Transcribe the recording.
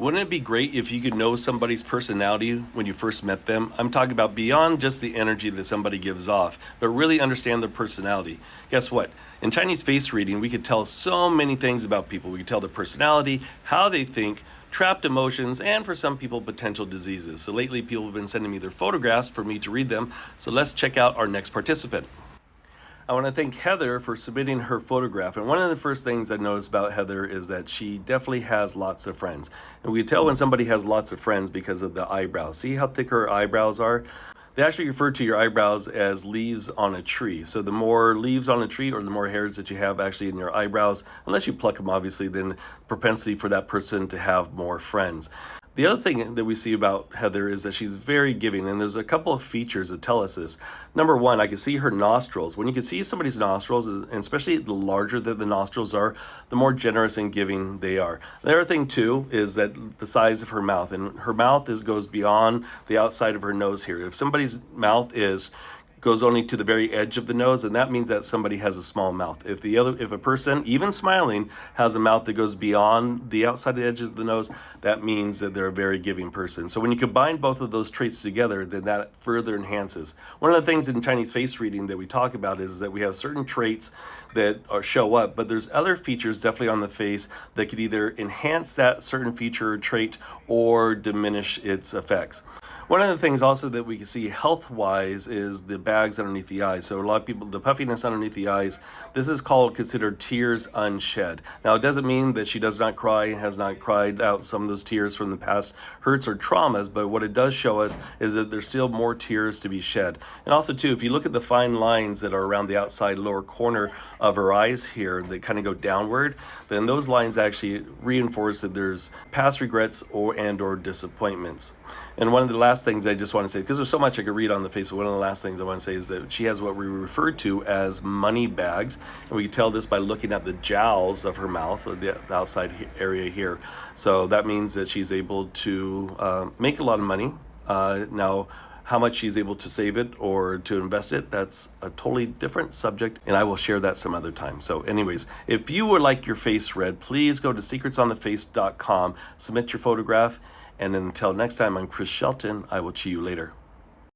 Wouldn't it be great if you could know somebody's personality when you first met them? I'm talking about beyond just the energy that somebody gives off, but really understand their personality. Guess what? In Chinese face reading, we could tell so many things about people. We could tell their personality, how they think, trapped emotions, and for some people, potential diseases. So lately, people have been sending me their photographs for me to read them. So let's check out our next participant. I want to thank Heather for submitting her photograph. And one of the first things I noticed about Heather is that she definitely has lots of friends. And we can tell when somebody has lots of friends because of the eyebrows. See how thick her eyebrows are? They actually refer to your eyebrows as leaves on a tree. So the more leaves on a tree or the more hairs that you have actually in your eyebrows, unless you pluck them obviously, then propensity for that person to have more friends. The other thing that we see about Heather is that she's very giving, and there's a couple of features that tell us this. Number one, I can see her nostrils. When you can see somebody's nostrils, and especially the larger that the nostrils are, the more generous and giving they are. The other thing too is that the size of her mouth, and her mouth goes beyond the outside of her nose here. If somebody's mouth goes only to the very edge of the nose, and that means that somebody has a small mouth. If a person, even smiling, has a mouth that goes beyond the outside edges of the nose, that means that they're a very giving person. So when you combine both of those traits together, then that further enhances. One of the things in Chinese face reading that we talk about is that we have certain traits that show up, but there's other features definitely on the face that could either enhance that certain feature or trait or diminish its effects. One of the things also that we can see health-wise is the bags underneath the eyes. So a lot of people, the puffiness underneath the eyes, this is considered tears unshed. Now, it doesn't mean that she does not cry and has not cried out some of those tears from the past hurts or traumas, but what it does show us is that there's still more tears to be shed. And also, too, if you look at the fine lines that are around the outside lower corner of her eyes here that kind of go downward, then those lines actually reinforce that there's past regrets or disappointments. And one of the last things I just want to say, because there's so much I could read on the face, but one of the last things I want to say is that she has what we refer to as money bags. And we can tell this by looking at the jowls of her mouth, or the outside area here. So that means that she's able to make a lot of money. Now, how much she's able to save it or to invest it, that's a totally different subject, and I will share that some other time. So anyways, if you would like your face read, please go to secretsontheface.com, submit your photograph, and until next time, I'm Chris Shelton. I will see you later.